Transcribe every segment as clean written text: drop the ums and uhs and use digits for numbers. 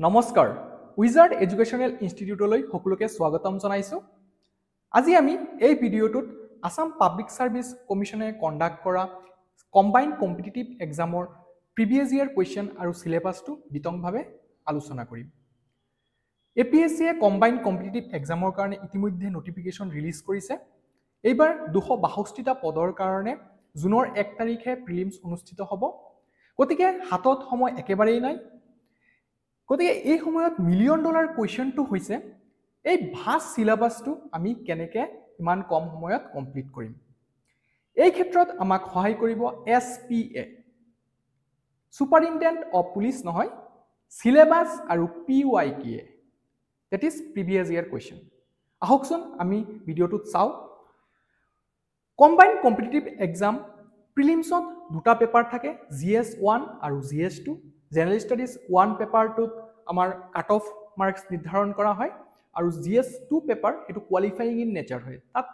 নমস্কাৰ wizard educational ইনষ্টিটিউটলৈ সকলোকে স্বাগতম জনাইছো। আজি আমি এই ভিডিঅ'টোত আসাম পাব্লিক সাৰ্ভিস কমিশনে কণ্ডাক্ট কৰা কম্বাইন্ড কম্পিটিটিভ এক্সামৰ প্ৰিভিয়াছ ইয়াৰ কুৱেশ্যন আৰু সিলেবাছটো বিতংভাৱে আলোচনা কৰিম। এপিএছচিয়ে কম্বাইন্ড কম্পিটিটিভ এক্সামৰ কাৰণে ইতিমধ্যে নটিফিকেশ্যন ৰিলিজ কৰিছে। এইবাৰ 262টা পদৰ কাৰণে জুনৰ 1 তাৰিখে প্ৰিলিমছ অনুষ্ঠিত হ'ব। গতিকে হাতত সময় একেবাৰেই নাই। গতিকে এই সময়ত মিলিয়ন ডলাৰ কুৱেশ্যনটো হৈছে এই ভাষ্ট সিলেবাছটো আমি কেনেকৈ ইমান কম সময়ত কমপ্লিট কৰিম। এই ক্ষেত্ৰত আমাক সহায় কৰিব SPA সুপাৰিনটেণ্ডেণ্ট অফ পুলিচ নহয়, সিলেবাছ আৰু PYQA that is previous year question। আহকচোন আমি ভিডিঅ'টোত চাওঁ। কম্বাইন্ড কম্পিটিটিভ এক্সাম প্ৰিলিমছত দুটা পেপাৰ থাকে, GS1 আৰু GS2। জেনাৰেল ষ্টাডিজ 1 পেপাৰটোত আমাৰ কাট অফ মাৰ্কছ নিৰ্ধাৰণ কৰা হয় আৰু GS2 পেপাৰ সেইটো কোৱালিফাইং ইন নেচাৰ হয়। তাত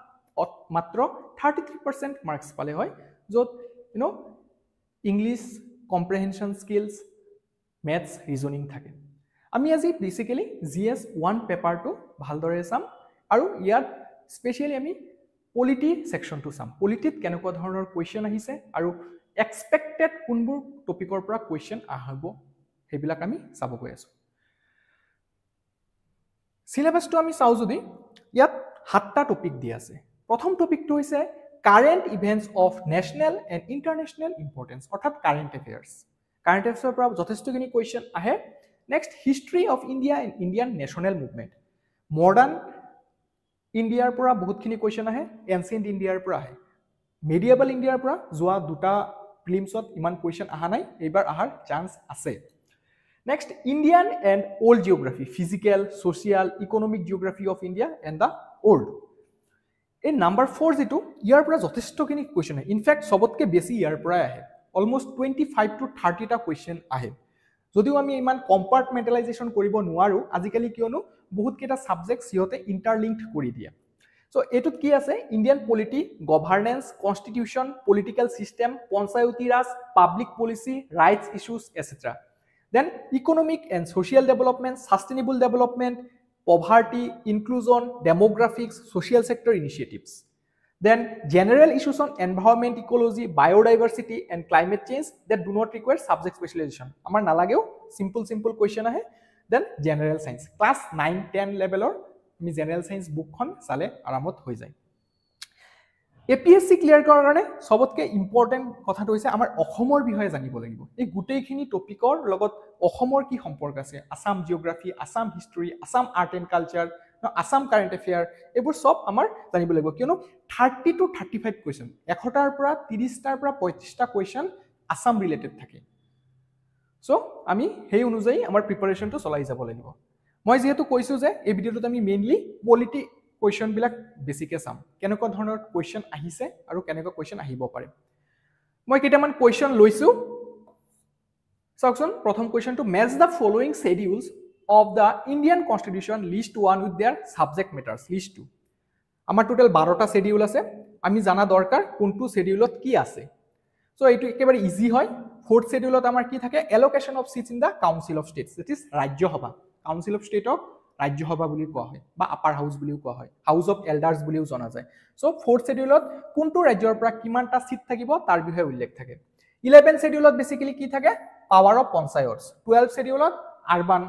মাত্ৰ 33% মাৰ্কছ পালে হয়, য'ত ইংলিছ কম্প্ৰেহেনশ্যন স্কিলছ, মেথছ, ৰিজনিং থাকে। আমি আজি বেচিকেলি GS1 পেপাৰটো ভালদৰে চাম আৰু ইয়াত স্পেচিয়েলি আমি পলিটি সেকশনটো চাম। পলিটিত কেনেকুৱা ধৰণৰ কুৱেশ্যন আহিছে আৰু এক্সপেক্টেড কোনবোৰ টপিকৰ পৰা কুৱেশ্যন আহিব সেইবিলাক আমি চাব গৈ আছো। সিলেবাছটো আমি চাওঁ যদি ইয়াত 7টা টপিক দিয়া আছে। প্ৰথম টপিকটো হৈছে current events of national and international importance, অৰ্থাৎ কাৰেণ্ট এফেয়াৰ্ছ। কাৰেণ্ট এফেয়াৰ্ছৰ পৰা যথেষ্টখিনি কুৱেশ্যন আহে। Next history of India and Indian national movement, modern ইণ্ডিয়াৰ পৰা বহুতখিনি কুৱেশ্যন আহে, এনচিয়েণ্ট ইণ্ডিয়াৰ পৰা আহে। মেডিয়েবল ইণ্ডিয়াৰ পৰা যোৱা দুটা প্ৰিলিমছত ইমান কুৱেশ্যন অহা নাই, এইবাৰ অহাৰ চান্স আছে। Next Indian and old geography, physical, social, economic geography of India and the old. এই নাম্বাৰ 4 যিটো, ইয়াৰ পৰা যথেষ্টখিনি কুৱেশ্যন আহে। ইনফেক্ট চবতকৈ বেছি ইয়াৰ পৰাই আহে, অলমষ্ট 25 to 30টা কুৱেশ্যন আহে। যদিও আমি ইমান কম্পাৰ্টমেণ্টেলাইজেশ্যন কৰিব নোৱাৰোঁ আজিকালি, কিয়নো বহুতকেইটা ছাবজেক্ট সিহঁতে ইণ্টাৰলিংকড কৰি দিয়ে। চ' এইটোত কি আছে, Indian polity, governance, constitution, political system, Panchayati Raj, public policy, rights issues etcetera. Then economic and social development, sustainable development, poverty, inclusion, demographics, social sector initiatives. Then general issues on environment, ecology, biodiversity and climate change that do not require subject specialisation. আমাৰ নালাগেও, simple question আহে। Then general science, class 9-10 লেভেলৰ আমি general science বুকখন চালে আৰামত হৈ যায়। APSC ক্লিয়াৰ কৰাৰ কাৰণে সবতকৈ ইম্পৰ্টেণ্ট কথাটো হৈছে আমাৰ অসমৰ বিষয়ে জানিব লাগিব। এই গোটেইখিনি টপিকৰ লগত অসমৰ কি সম্পৰ্ক আছে, Assam geography, Assam history, Assam art and culture, Assam current affair, এইবোৰ সব আমাৰ জানিব লাগিব। কিয়নো 30 to 35 কুৱেশ্যন, 100টাৰ পৰা 30টাৰ পৰা 35টা কুৱেশ্যন আসাম ৰিলেটেড থাকে। চ' আমি সেই অনুযায়ী আমাৰ প্ৰিপাৰেশ্যনটো চলাই যাব লাগিব। মই যিহেতু কৈছোঁ যে এই ভিডিঅ'টোত আমি মেইনলি পলিটি কুৱেশ্যনবিলাক বেছিকৈ চাম, কেনেকুৱা ধৰণৰ কুৱেশ্যন আহিছে আৰু কেনেকুৱা কুৱেশ্যন আহিব পাৰে। মই কেইটামান কুৱেশ্যন লৈছোঁ, চাওকচোন। প্ৰথম কুৱেশ্যনটো, match the following schedules of the Indian constitution list 1 with their subject matters. List 2, আমাৰ টোটেল 12টা শ্বেডিউল আছে। আমি জানা দৰকাৰ কোনটো শ্বেডিউলত কি আছে। চ' এইটো একেবাৰে ইজি হয়। 4th শ্বেডিউলত আমাৰ কি থাকে, allocation of seats in the council of states, that is Rajya Sabha. Council of ষ্টেটক ৰাজ্যসভা বুলি কোৱা হয় বা আপাৰ হাউচ বুলিও কোৱা হয়, হাউচ অফ এল্ডাৰ্ছ বুলিও জনা যায়। চ' 4th শ্বেডিউলত কোনটো ৰাজ্যৰ পৰা কিমানটা চিট থাকিব তাৰ বিষয়ে উল্লেখ থাকে। 11th শ্বেডিউলত বেচিকেলি কি থাকে, পাৱাৰ অফ পঞ্চায়তছ। 12th শ্বেডিউলত আৰবান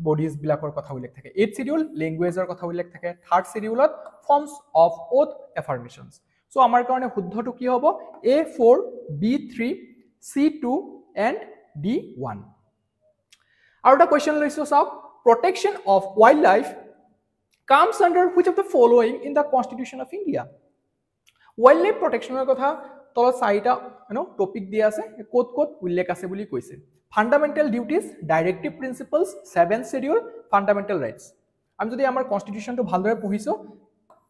বডিজ বিলাকৰ কথা উল্লেখ থাকে। 8th শ্বেডিউল লেংগুৱেজৰ কথা উল্লেখ থাকে। 3rd শ্বেডিউলত forms of oath affirmations. So' আমাৰ কাৰণে শুদ্ধটো কি হ'ব, A4, B3, C2 and D1। আৰু এটা কুৱেশ্যন লৈছোঁ, চাওক। Protection of wildlife comes under which of the following in the constitution of India. Wildlife প্ৰটেকশ্যনৰ কথা তলত 4টা টপিক দিয়া আছে, ক'ত ক'ত উল্লেখ আছে বুলি কৈছে। Fundamental duties, directive principles, 7th schedule, fundamental rights. আমি যদি আমাৰ কনষ্টিটিউশ্যনটো ভালদৰে পঢ়িছোঁ,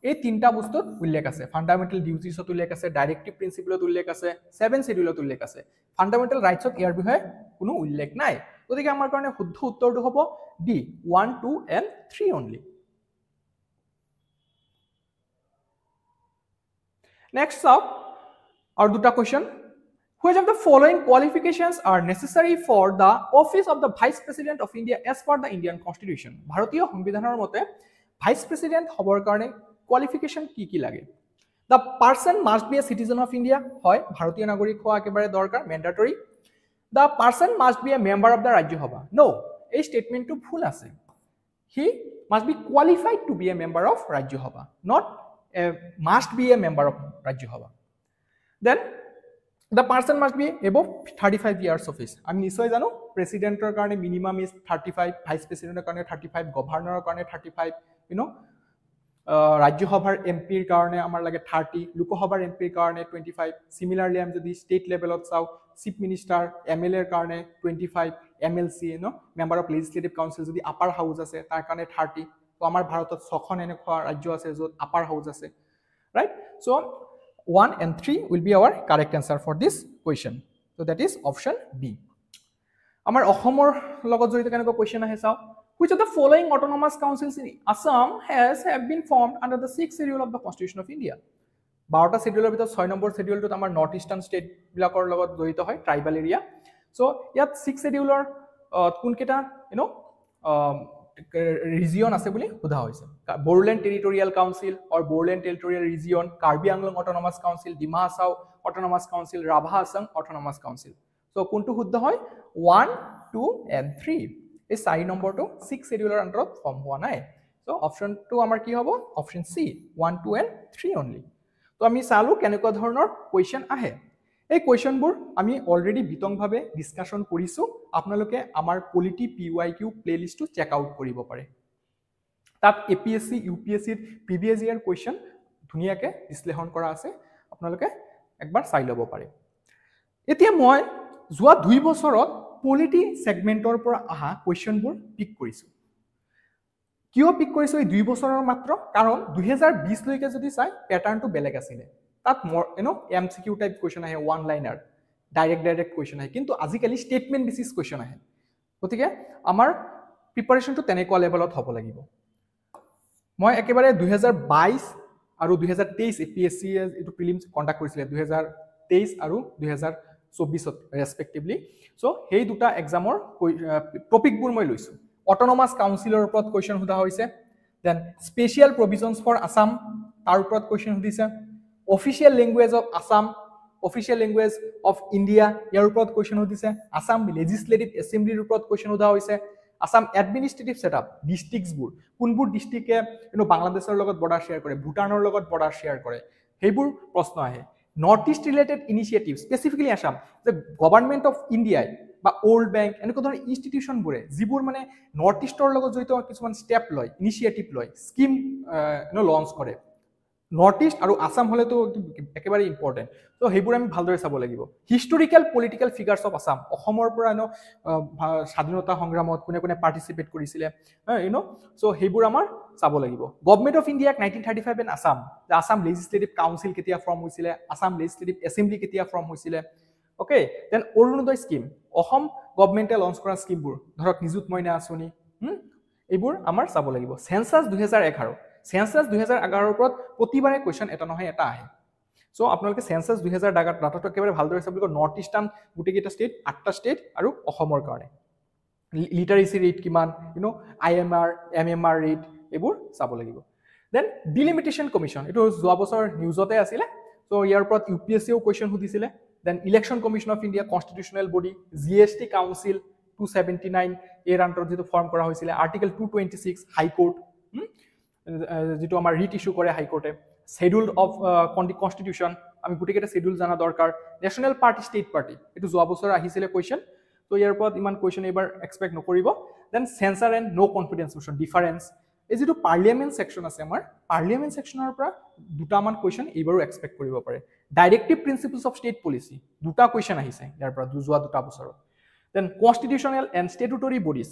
এই 3টা বস্তুত উল্লেখ আছে। ফাণ্ডামেণ্টেল ডিউটিছত উল্লেখ আছে, ডাইৰেক্টিভ প্ৰিন্সিপলত উল্লেখ আছে, 7th শ্বেডিউলত উল্লেখ আছে। ফাণ্ডামেণ্টেল ৰাইটছত ইয়াৰ বিষয়ে কোনো উল্লেখ নাই। গতিকে আমাৰ কাৰণে শুদ্ধ উত্তৰটো হ'ব D, 1, 2 and 3 অনলি। নেক্সট চাওক আৰু দুটা question. Which of the following qualifications are necessary for the office of the Vice President of India as per the Indian Constitution? ভারতীয় সংবিধানৰ মতে ভাইস প্ৰেসিডেন্ট হবৰ কাৰণে কোৱালিফিকেশন কি লাগে? The person must be a citizen of India, হয় ভাৰতীয় নাগৰিক হোৱা একেবাৰে দৰকাৰ, ম্যান্ডেটৰি। The person must be a member of the Rajya Sabha. No, এই স্টেটমেন্টটো ভুল আছে। He must be qualified to be a member of Rajya Sabha, not must be a member of Rajya Sabha. Then the person must be above 35 years of age. আমি নিশ্চয় জানো প্ৰেসিডেন্টৰ কাৰণে minimum is 35, vice প্ৰেসিডেন্টৰ কাৰণে 35, গভৰ্ণৰৰ কাৰণে 35, ৰাজ্যসভাৰ এমপিৰ কাৰণে আমাৰ লাগে 30, লোকসভাৰ এমপিৰ কাৰণে 25, সিমিলাৰলি আমি যদি ষ্টেট লেভেলত চাও চিফ মিনিষ্টাৰ এমএলএৰ কাৰণে 25, MLC member of legislative council যদি আপাৰ হাউস আছে তাৰ কাৰণে 30। তো আমাৰ ভাৰতত 6খন এনেকুৱা ৰাজ্য আছে য'ত আপাৰ হাউস আছে, right? So 1 and 3 will be our correct answer for this question. So that is option B. Amar Ahomor logot jorito keneko question ahe sao. Which of the following autonomous councils in Assam have been formed under the 6th schedule of the Constitution of India? 12টা schedule ভিতৰত 6 number schedule আমাৰ north eastern state বিলাকৰ লগত জড়িত হয়, ট্ৰাইবাল area. So ইয়াত 6 scheduleৰ কোন কেটা region আছে বুলি সোধা হৈছে। Boreland Territorial Council or Boreland Territorial Region, Karbi Anglong Autonomous Council, Dima Hasao Autonomous Council, Rabha Assam Autonomous Council. So কোনটো শুদ্ধ হয়? 1, 2 and 3. এই 4 নম্বৰটো 6 scheduleৰ আন্ডাৰত ফৰ্ম হোৱা নাই। So option 2 আমাৰ কি হ'ব? Option C, 1, 2 and 3 only. তো আমি চালু কেনেকুৱা ধৰণৰ কোৱেশ্চন আহে। এই কোৱেশ্চনবোৰ আমি অলৰেডি বিতংভাৱে ডিসকাশন কৰিছো, আপোনালোকে আমাৰ পলিটি PYQ প্লেলিষ্টটো চেক আউট কৰিব পাৰে। তাত এপিএসসি ইউপিএসসিৰ প্ৰিভিয়াস ইয়াৰ কোৱেশ্চন ধুনিয়াকে বিশ্লেষণ কৰা আছে, আপোনালোকে একবাৰ চাই ল'ব পাৰে। এতিয়া মই যোৱা 2 বছৰত পলিটি সেগমেন্টৰ পৰা আহা কোৱেশ্চনবোৰ পিক কৰিছো। কিয় পিক কৰিছো এই 2 বছৰৰ মাত্ৰ? কাৰণ 2020 লৈকে যদি চাই প্যাটাৰ্নটো বেলেগ আছিল। তাত এমসিকিউ টাইপ কোৱেশ্চন আহে, ওয়ান লাইনাৰ, ডাইৰেক্ট কোৱেশ্চন আহে, কিন্তু আজিকালি স্টেটমেন্ট বেসিস কোৱেশ্চন আহে। গতিকে আমাৰ প্ৰিপাৰেচনটো তেনেকুৱা লেভেলত হ'ব লাগিব। মই একেবাৰে 2022 আৰু 2023 এপিএসসি এটো প্ৰিলিমছ কন্ডাক্ট কৰিছিলে 2023 আৰু 2024 ৰেসপেক্টিভলি। সো সেই দুটা এক্সামৰ টপিকবোৰ মই লৈছো। অটোনমাস কাউন্সিলৰ ওপৰত কোৱেশ্চন সোধা হৈছে, then special provisions for Assam তাৰ ওপৰত কোৱেশ্চন সুধিছে, official language of Assam, official language of India ইয়াৰ ওপৰত কোৱেশ্চন সুধিছে, আসাম লেজিসলেটিভ এসেম্বলিৰ ওপৰত কোৱেশ্চন সোধা হৈছে, আসাম এডমিনিষ্ট্ৰেটিভ সেটআপ ডিস্ট্ৰিক্টছবোৰ কোনবোৰ ডিস্ট্ৰিক্টে বাংলাদেশৰ লগত বৰ্ডাৰ শেয়াৰ কৰে, ভুটানৰ লগত বৰ্ডাৰ শেয়াৰ কৰে, সেইবোৰ প্ৰশ্ন আহে। North east related initiative specifically Assam, যে গভৰ্নমেন্ট অফ ইণ্ডিয়াই বা ওল্ড বেংক এনেকুৱা ধৰণৰ ইনষ্টিটিউশনবোৰে যিবোৰ মানে নৰ্থ ইষ্টৰ লগত জড়িত কিছুমান ষ্টেপ লয়, ইনিচিয়েটিভ লয়, স্কিম লঞ্চ কৰে। নৰ্থ ইষ্ট আৰু আসাম হলেতো একেবাৰে ইম্পৰ্টেন্ট। তো সেইবোৰ আমি ভালদৰে চাব লাগিব। হিষ্টৰিকেল পলিটিক্যাল ফিগাৰ্স অফ আসাম, অসমৰ পৰা স্বাধীনতা সংগ্ৰামত কোনে কোনে পাৰ্টিচিপেট কৰিছিলে, সো সেইবোৰ আমাৰ চাব লাগিব। গভৰ্নমেন্ট অফ ইণ্ডিয়াক 1935 and Assam, Assam legislative council কেতিয়া ফৰ্ম হৈছিলে, আসাম লেজিসলেটিভ এসেম্বলি কেতিয়া ফৰ্ম হৈছিলে, okay. Then Arunodoi scheme, Asom গভৰ্নমেন্টে লঞ্চ কৰা স্কিমবোৰ, ধৰক নিযুত মইনা আঁচনি, এইবোৰ আমাৰ চাব লাগিব। সেন্সাস 2011, সেন্সাস 2011 ওপৰত প্ৰতিবাৰে কোৱেশ্চন এটা নহয় এটা আহে। সো আপোনালোকে সেন্সাস 2011 ডাটাটো একেবাৰে ভালদৰে চাব লাগিব। নৰ্থ ইষ্টাৰ্ণ গোটেইকেইটা ষ্টেট, 8টা ষ্টেট আৰু অসমৰ কাৰণে লিটাৰেসি ৰেট কিমান, IMR MMR ৰেট, এইবোৰ চাব লাগিব। দেন ডিলিমিটেশন কমিশন, এইটো যোৱা বছৰ নিউজতে আছিলে। সো ইয়াৰ ওপৰত ইউপিএসসিও কোৱেশ্চন সুধিছিলে। Then election commission of India constitutional body, GST council 279 এৰ আন্ডাৰত যেটো ফৰ্ম কৰা হৈছিলে, আৰ্টিকেল 226 হাইকোৰ্ট, যেটো আমাৰ ৰিট ইস্যু কৰে হাইকোৰ্টে, শিডিউল অফ কনষ্টিটিউশন, আমি গোটেইকেইটা শিডিউল জানা দৰকাৰ। নেশ্যনেল পাৰ্টি ষ্টেট পাৰ্টি, এইটো যোৱা বছৰ আহিছিলে কোৱেশ্চন। তো ইয়াৰ ওপৰত ইমান কোৱেশ্চন এইবাৰ এক্সপেক্ট নকৰিব। Then censure and no confidence motion difference, এই যেটো পাৰ্লিয়ামেন্ট সেকশন আছে আমাৰ, পাৰ্লিয়ামেন্ট সেকশনৰ পৰা দুটামান কোৱেশ্চন এইবাৰো এক্সপেক্ট কৰিব পাৰে। Directive principles of state policy, দুটা কোৱেশ্চন আহিছে ইয়াৰ পৰা যোৱা দুটা বছৰত। দেন কনষ্টিটিউশনেল এণ্ড ষ্টেটুটৰী বডিজ,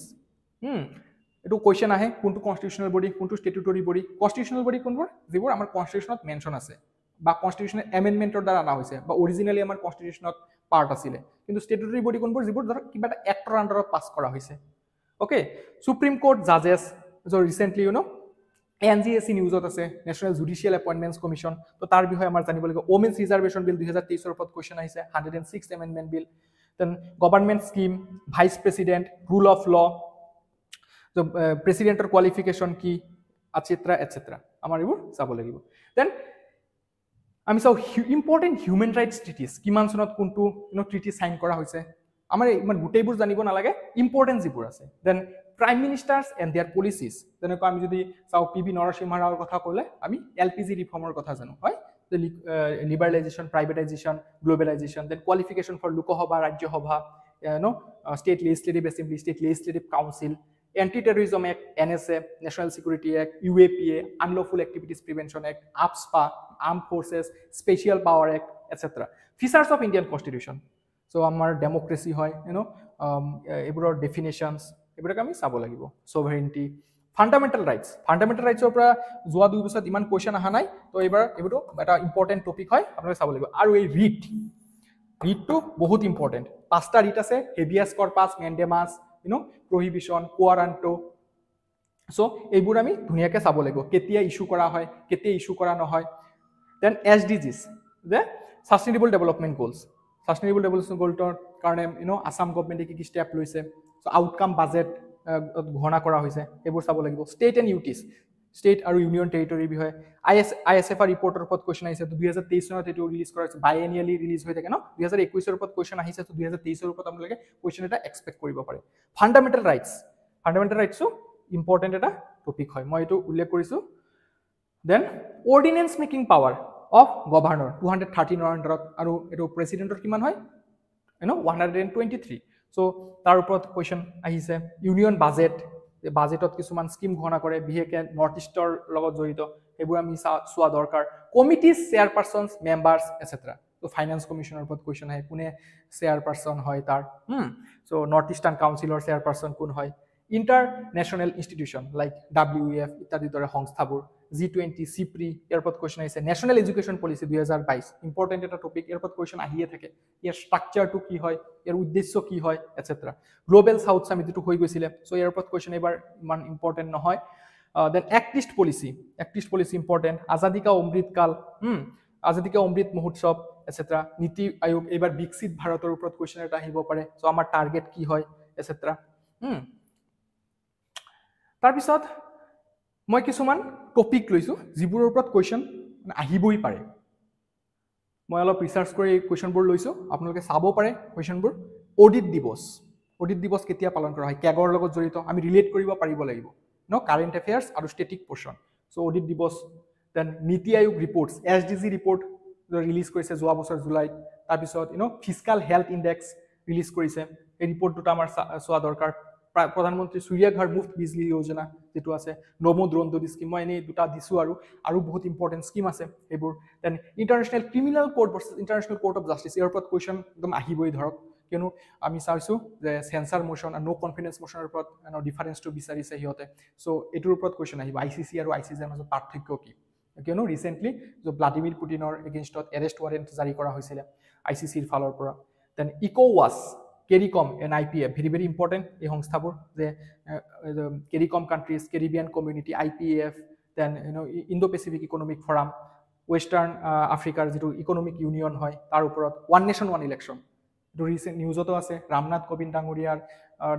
এইটো কোৱেশ্চন আহে, কোনটো কনষ্টিটিউশনেল বডি, কোনটো ষ্টেটুটৰী বডি। কনষ্টিটিউশনেল বডি কোনবোৰ, যিবোৰ আমাৰ কনষ্টিটিউশনত মেনশন আছে বা কনষ্টিটিউশনেল এমেন্ডমেন্টৰ দ্বাৰা আনা হৈছে বা অৰিজিনালি আমাৰ কনষ্টিটিউশনত পাৰ্ট আছিলে, কিন্তু ষ্টেটুটৰী বডি কোনবোৰ, যিবোৰ ধৰক কিবা এটা এক্টৰ আন্ডাৰত পাছ কৰা হৈছে, ওকে। সুপ্ৰিম কোৰ্ট জাজেছ, ৰিসেন্টলি NGSC নিউজত আছে নেশ্যনেল জুডিচিয়েল এপইণ্টমেণ্টছ কমিশ্যন তো তাৰ বিষয়ে আমাৰ জানিব লাগিব ওমেন্স ৰিজাৰ্ভেশ্যন বিল 2023 ওপৰত কোৱেশ্চন আহিছে 106 amendment bill then government scheme vice president rule of law তো প্ৰেচিডেণ্টৰ কোৱালিফিকেশ্যন কি এটচেট্ৰা এটচেট্ৰা আমাৰ এইবোৰ চাব লাগিব দেন আমি চাওঁ ইম্পৰ্টেণ্ট হিউমেন ৰাইটছ ট্ৰিটিজ কিমান চনত কোনটো ট্ৰিটি চাইন কৰা হৈছে আমাৰ ইমান গোটেইবোৰ জানিব নালাগে ইম্পৰ্টেণ্ট যিবোৰ আছে then prime ministers and their policies যেনেকৈ আমি যদি চাওঁ PV নৰসিম্হা ৰাওৰ কথা ক'লে আমি LPG ৰিফৰ্মৰ কথা জানো হয় liberalisation privatisation globalisation then qualification for Lok Sabha Rajya Sabha state legislative assembly state legislative council anti terrorism act NSA national security act UAPA unlawful activities prevention act AFSPA arm forces special power act etcetera features of Indian constitution so' আমাৰ democracy হয় এইবোৰৰ ডেফিনেশ্যনছ এইবিলাক আমি চাব লাগিব সভাৰেণ্টি fundamental ৰাইটছৰ পৰা যোৱা 2 বছৰত ইমান কুৱেশ্যন অহা নাই তো এইবোৰটো এটা ইম্পৰ্টেণ্ট টপিক হয় আপোনালোকে চাব লাগিব আৰু এই ৰিটটো বহুত ইম্পৰ্টেণ্ট 5টা ৰিট আছে হেভিয়াছ কৰ্পাছ মেণ্ডেমাছ প্ৰহিবিশ্যন কোৱাৰাণ্টো চ' এইবোৰ আমি ধুনীয়াকৈ চাব লাগিব কেতিয়া ইছ্যু কৰা হয় কেতিয়া ইছ্যু কৰা নহয় দেন SDGs যে sustainable development goals sustainable development গ'লটোৰ কাৰণে আসাম গভৰ্ণমেণ্টে কি ষ্টেপ লৈছে চ' আউটকাম বাজেট ঘোষণা কৰা হৈছে এইবোৰ চাব লাগিব ষ্টেট এণ্ড ইউটিছ ষ্টেট আৰু ইউনিয়ন টেৰিটৰীৰ বিষয়ে ISFR ৰিপৰ্টৰ ওপৰত কুৱেশ্যন আহিছে 2023 চনত এইটো ৰিলিজ কৰা হৈছে বাইএনিয়েলি ৰিলিজ হৈ থাকে 2021 ৰ ওপৰত কুৱেশ্যন আহিছে 2023 ৰ ওপৰত আপোনালোকে কুৱেশ্যন এটা এক্সপেক্ট কৰিব পাৰে ফাণ্ডামেণ্টেল ৰাইটছো ইম্পৰ্টেণ্ট এটা টপিক হয় মই এইটো উল্লেখ কৰিছোঁ then ordinance making power of governor 213 আণ্ডাৰত আৰু এইটো প্ৰেচিডেণ্টৰ কিমান হয় 123 চ' তাৰ ওপৰত কুৱেশ্যন আহিছে ইউনিয়ন বাজেটত কিছুমান স্কিম ঘোষণা কৰে বিশেষকৈ নৰ্থ ইষ্টৰ লগত জড়িত সেইবোৰ আমি চোৱা দৰকাৰ কমিটিজ চেয়াৰপাৰ্চনছ মেম্বাৰ্ছ এটচেট্ৰা ত' ফাইনেন্স কমিশ্যনৰ ওপৰত কুৱেশ্যন আহে কোনে চেয়াৰপাৰ্চন হয় তাৰ চ' নৰ্থ ইষ্টাৰ্ণ কাউন্সিলৰ চেয়াৰপাৰ্চন কোন হয় ইণ্টাৰনেশ্যনেল ইনষ্টিটিউশ্যন লাইক WEF ইত্যাদিৰ দৰে সংস্থাবোৰ G20 CIPRI ইয়াৰ ওপৰত কুৱেশ্যন আহিছে নেশ্যনেল এডুকেশ্যন পলিচি 2022 ইম্পৰ্টেণ্ট এটা টপিক ইয়াৰ ওপৰত কুৱেশ্যন আহিয়ে থাকে ইয়াৰ ষ্ট্ৰাকচাৰটো কি হয় ইয়াৰ উদ্দেশ্য কি হয় এটচেট্ৰা গ্লোবেল চাউথ সামিটটো হৈ গৈছিলে চ' ইয়াৰ ওপৰত কুৱেশ্যন এইবাৰ ইমান ইম্পৰ্টেণ্ট নহয় then act east policy important Azadi ka Amrit Mahotsav etcetera নীতি আয়োগ এইবাৰ বিকশিত ভাৰতৰ ওপৰত কুৱেশ্যন এটা আহিব পাৰে চ' আমাৰ টাৰ্গেট কি হয় এটচেট্ৰা তাৰপিছত মই কিছুমান টপিক লৈছোঁ যিবোৰৰ ওপৰত কুৱেশ্যন আহিবই পাৰে মই অলপ ৰিচাৰ্চ কৰি কুৱেশ্যনবোৰ লৈছোঁ আপোনালোকে চাব পাৰে কুৱেশ্যনবোৰ অডিট দিৱস কেতিয়া পালন কৰা হয় কেগৰ লগত জড়িত আমি ৰিলেট কৰিব পাৰিব লাগিব কাৰেণ্ট এফেয়াৰ্ছ আৰু ষ্টেটিক পৰ্চন চ' অডিট দিৱস দেন নীতি আয়োগ ৰিপৰ্টছ SDG ৰিপৰ্ট ৰিলিজ কৰিছে যোৱা বছৰ জুলাইত তাৰপিছত ফিস্কাল হেল্থ ইণ্ডেক্স ৰিলিজ কৰিছে এই ৰিপৰ্ট দুটা আমাৰ চোৱা দৰকাৰ প্ৰধানমন্ত্ৰী সূৰ্য ঘৰ মুফ্ত বিজলী যোজনা যেটো আছে নমো দ্ৰোণ স্কিম মই এনেই দুটা দিছোঁ আৰু বহুত ইম্পৰ্টেণ্ট স্কিম আছে সেইবোৰ then international criminal court versus international court of justice ইয়াৰ ওপৰত কুৱেশ্যন একদম আহিবই ধৰক কিয়নো আমি চাইছোঁ যে চেঞ্চাৰ মোশ্যন আৰু ন' কনফিডেন্স মোশ্যনৰ ওপৰত ডিফাৰেঞ্চটো বিচাৰিছে সিহঁতে চ' এইটোৰ ওপৰত কুৱেশ্যন আহিব ICC আৰু ICJৰ মাজত পাৰ্থক্য কি কিয়নো ৰিচেণ্টলি ভ্লাডিমিৰ পুটিনৰ এগেইনষ্টত এৰেষ্ট ৱাৰেণ্ট জাৰি কৰা হৈছিলে ICCৰ ফালৰ পৰা then ইকোৱাছ CARICOM and IPF very important এই সংস্থাবোৰ যে CARICOM countries Caribbean community IPF then Indo Pacific Economic Forum Western Africar যেটো ইকোনমিক ইউনিয়ন হয় তাৰ ওপৰত one nation one election এইটো ৰিসেন্ট নিউজতো আছে ৰামনাথ কোবিন্দ ডাঙৰীয়াৰ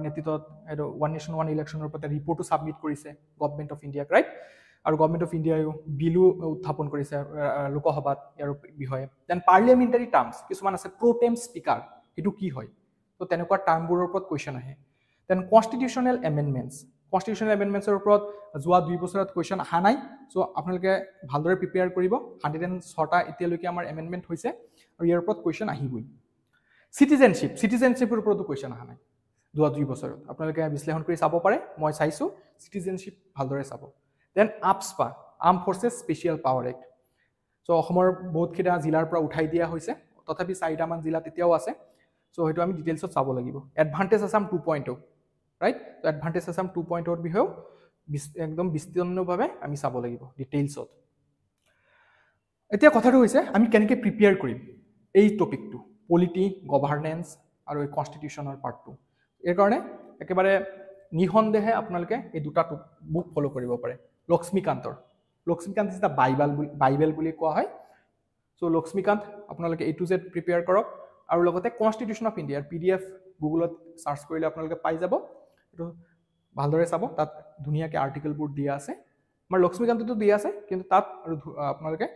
নেতৃত্বত এইটো one nation one election ওপৰত ৰিপৰ্টটো সাবমিট কৰিছে গভৰ্ণমেণ্ট অফ ইণ্ডিয়াক ৰাইট আৰু গভৰ্ণমেণ্ট অফ ইণ্ডিয়ায়ো বিলু উত্থাপন কৰিছে লোকসভাত ইয়াৰ বিষয়ে দেন পাৰ্লিয়ামেণ্টাৰী টাৰ্মছ কিছুমান আছে প্ৰটেম স্পিকাৰ এইটো কি হয় তো তেনেকুৱা টাৰ্মবোৰৰ ওপৰত কুৱেশ্যন আহে দেন কনষ্টিটিউশ্যনেল এমেণ্ডমেণ্টছৰ ওপৰত যোৱা 2 বছৰত কুৱেশ্যন অহা নাই চ' আপোনালোকে ভালদৰে প্ৰিপেয়াৰ কৰিব 106টা এতিয়ালৈকে আমাৰ এমেণ্ডমেণ্ট হৈছে আৰু ইয়াৰ ওপৰত কুৱেশ্যন আহিবই চিটিজেনশ্বিপৰ ওপৰতো কুৱেশ্যন অহা নাই যোৱা 2 বছৰত আপোনালোকে বিশ্লেষণ কৰি চাব পাৰে মই চাইছোঁ চিটিজেনশ্বিপ ভালদৰে চাব then AFSPA arm forces special power act so' অসমৰ বহুতকেইটা জিলাৰ পৰা উঠাই দিয়া হৈছে তথাপি 4টামান জিলা তেতিয়াও আছে চ' সেইটো আমি ডিটেইলছত চাব লাগিব এডভান্টেজ আসাম 2.0 ৰাইট তো এডভান্টেজ আসাম 2.0 বিষয়েও একদম বিস্তীৰ্ণভাৱে আমি চাব লাগিব ডিটেইলছত এতিয়া কথাটো হৈছে আমি কেনেকৈ প্ৰিপেয়াৰ কৰিম এই টপিকটো পলিটি গভৰ্নেন্স আৰু এই কনষ্টিটিউশ্যনৰ পাৰ্টটো এই কাৰণে একেবাৰে নিঃসন্দেহে আপোনালোকে এই দুটা বুক ফলো কৰিব পাৰে লক্ষ্মীকান্ত ইজ দ্য বাইবেল বুলি কোৱা হয় চ' লক্ষ্মীকান্ত আপোনালোকে A to Z প্ৰিপেয়াৰ কৰক আৰু লগতে কনষ্টিটিউশ্যন অফ ইণ্ডিয়াৰ PDF গুগলত চাৰ্চ কৰিলে আপোনালোকে পাই যাব এইটো ভালদৰে চাব তাত ধুনীয়াকৈ আৰ্টিকেলবোৰ দিয়া আছে আমাৰ লক্ষ্মীকান্তটো দিয়া আছে কিন্তু তাত আৰু আপোনালোকে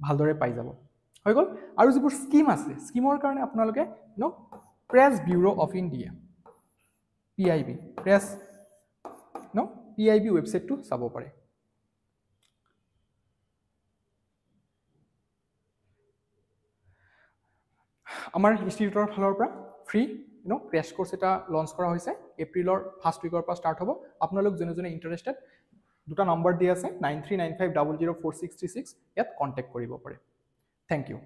ভালদৰে পাই যাব হৈ গ'ল আৰু যিবোৰ স্কিম আছে স্কিমৰ কাৰণে আপোনালোকে press bureau of India PIB press PIB ৱেবছাইটটো চাব পাৰে আমাৰ ইনষ্টিটিউটৰ ফালৰ পৰা ফ্ৰী ক্ৰেছ কোৰ্স এটা লঞ্চ কৰা হৈছে এপ্ৰিলৰ ফাৰ্ষ্ট উইকৰ পৰা ষ্টাৰ্ট হ'ব আপোনালোক যোনে ইণ্টাৰেষ্টেড দুটা নম্বৰ দিয়া আছে 9395004636 ইয়াত কণ্টেক্ট কৰিব পাৰে থেংক ইউ